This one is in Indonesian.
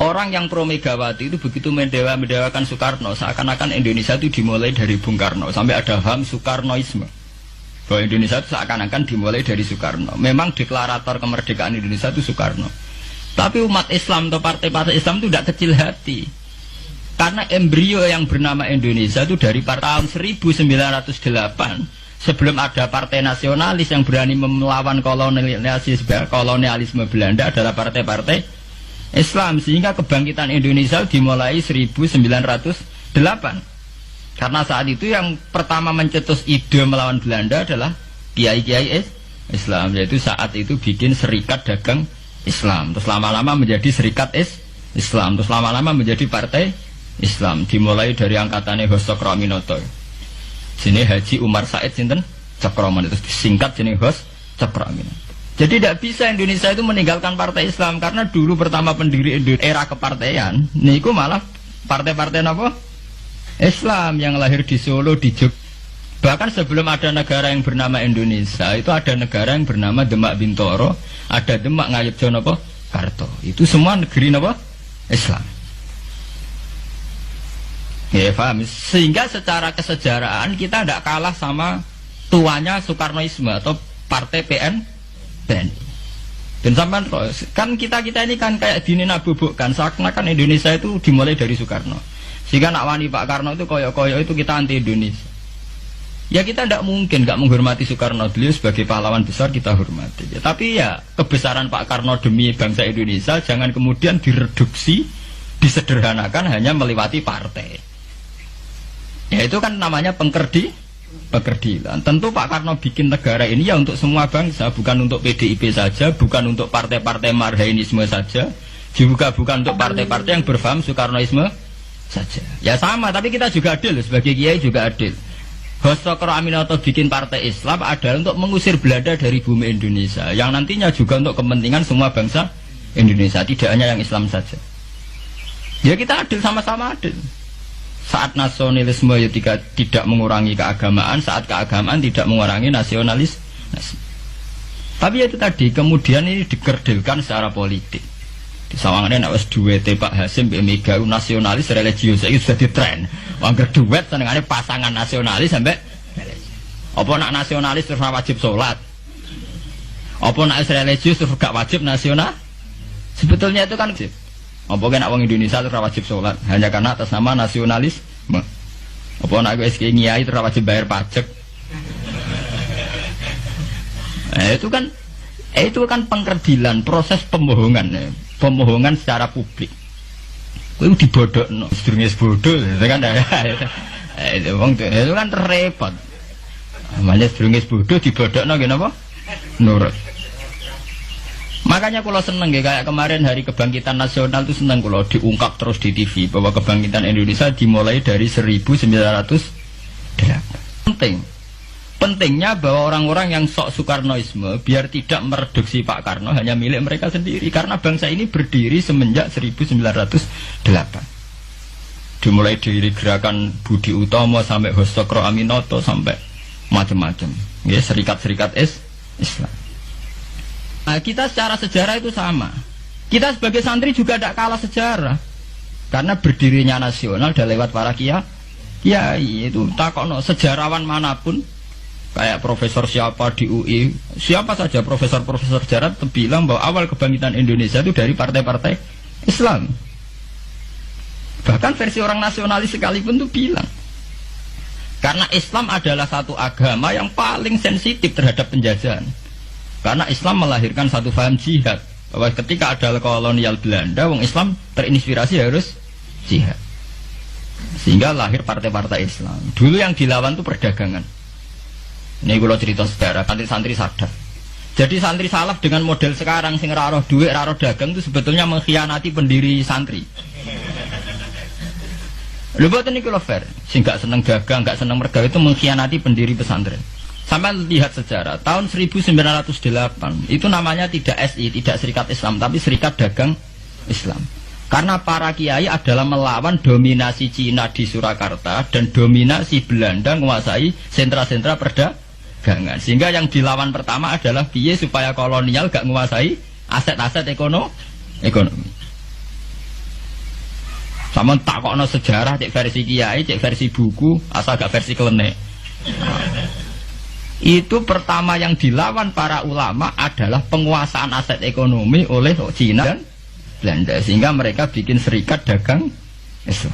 Orang yang pro Megawati itu begitu mendewakan Soekarno, seakan-akan Indonesia itu dimulai dari Bung Karno, sampai ada ham Soekarnoisme. Bahwa Indonesia itu seakan-akan dimulai dari Soekarno. Memang deklarator kemerdekaan Indonesia itu Soekarno. Tapi umat Islam atau partai-partai Islam itu tidak kecil hati. Karena embrio yang bernama Indonesia itu dari tahun 1908, sebelum ada partai nasionalis yang berani melawan kolonialisme Belanda adalah partai-partai Islam, sehingga kebangkitan Indonesia dimulai 1908. Karena saat itu yang pertama mencetus ide melawan Belanda adalah kiai-kiai Islam, yaitu saat itu bikin serikat dagang Islam, terus lama-lama menjadi serikat Islam, terus lama-lama menjadi partai Islam. Dimulai dari angkatannya Hos Cokroaminoto. Sini Haji Umar Said sinten Cokroaminoto, itu disingkat jenis Hos Cokroaminoto. Jadi tidak bisa Indonesia itu meninggalkan partai Islam, karena dulu pertama pendiri era kepartaian niku malah partai-partai apa? Islam yang lahir di Solo, di Jogja. Bahkan sebelum ada negara yang bernama Indonesia, itu ada negara yang bernama Demak Bintoro, ada Demak Ngayogyakarta apa? Karto. Itu semua negeri apa? Islam. Ya paham. Sehingga secara kesejarahan kita tidak kalah sama tuanya Soekarnoisme atau partai PNI. Dan sampai kan kita ini kan kayak dinabubukkan seakan-akan Indonesia itu dimulai dari Soekarno, sehingga nak wani Pak Karno itu koyok-koyok itu kita anti Indonesia. Ya kita tidak mungkin nggak menghormati Soekarno, beliau sebagai pahlawan besar kita hormati ya. Tapi ya kebesaran Pak Karno demi bangsa Indonesia jangan kemudian direduksi, disederhanakan hanya melewati partai. Ya itu kan namanya pekerdilan. Tentu Pak Karno bikin negara ini ya untuk semua bangsa, bukan untuk PDIP saja, bukan untuk partai-partai marhainisme saja, juga bukan untuk partai-partai yang berfaham Soekarnoisme saja. Ya sama, tapi kita juga adil, sebagai kiai juga adil. Hos Cokroaminoto bikin partai Islam adalah untuk mengusir Belanda dari bumi Indonesia, yang nantinya juga untuk kepentingan semua bangsa Indonesia, tidak hanya yang Islam saja. Ya kita adil, sama-sama adil. Saat nasionalisme ya tidak mengurangi keagamaan, saat keagamaan tidak mengurangi nasionalis. Tapi itu tadi kemudian ini dikerdilkan secara politik. Di sawangannya nak wis duwete Pak Hasim Mbak Mega nasionalis religius itu sudah ditren. Wangger duet senengane pasangan nasionalis sampai apa nak nasionalis terus wajib sholat. Apa nak religius terus gak wajib nasional? Sebetulnya itu kan apa kena wong Indonesia terus wajib sholat hanya karena atas nama nasionalisme. Apa nak wis kiai terus wajib bayar pajak. Itu kan pengkerdilan, proses pembohongan ya. Pembohongan secara publik. Kowe dibodhokno, sedurunge bodoh itu kan itu kan repot. Namanya sedurunge bodoh dibodhokno nggih napa? Nurut. Makanya kalau seneng ya, kayak kemarin Hari Kebangkitan Nasional itu seneng kalau diungkap terus di TV bahwa kebangkitan Indonesia dimulai dari 1908. Pentingnya bahwa orang-orang yang sok Soekarnoisme biar tidak mereduksi Pak Karno hanya milik mereka sendiri, karena bangsa ini berdiri semenjak 1908. Dimulai dari gerakan Budi Utomo sampai Hos Cokroaminoto sampai macam-macam. Ya, serikat-serikat Islam. Nah, kita secara sejarah itu sama. Kita sebagai santri juga tidak kalah sejarah. Karena berdirinya nasional sudah lewat para kiai itu takokno sejarawan manapun, kayak profesor siapa di UI, siapa saja profesor-profesor sejarah bilang bahwa awal kebangkitan Indonesia itu dari partai-partai Islam. Bahkan versi orang nasionalis sekalipun itu bilang. Karena Islam adalah satu agama yang paling sensitif terhadap penjajahan. Karena Islam melahirkan satu paham jihad, bahwa ketika ada kolonial Belanda, wong Islam terinspirasi harus jihad. Sehingga lahir partai-partai Islam. Dulu yang dilawan itu perdagangan. Ini kalau cerita sejarah, santri-santri sadar. Jadi santri salaf dengan model sekarang sing raro duit, raro dagang itu sebetulnya mengkhianati pendiri santri. Lho boten niku lho fair. Sing gak seneng dagang, gak seneng mergawe itu mengkhianati pendiri pesantren. Sampai lihat sejarah, tahun 1908 itu namanya tidak SI, tidak Serikat Islam, tapi Serikat Dagang Islam. Karena para kiai adalah melawan dominasi Cina di Surakarta dan dominasi Belanda menguasai sentra-sentra perdagangan. Sehingga yang dilawan pertama adalah piye supaya kolonial gak menguasai aset-aset ekonomi. Sama takokno sejarah cek versi kiai, cek versi buku, asal gak versi klenek. Itu pertama yang dilawan para ulama adalah penguasaan aset ekonomi oleh Cina dan Belanda, sehingga mereka bikin serikat dagang itu.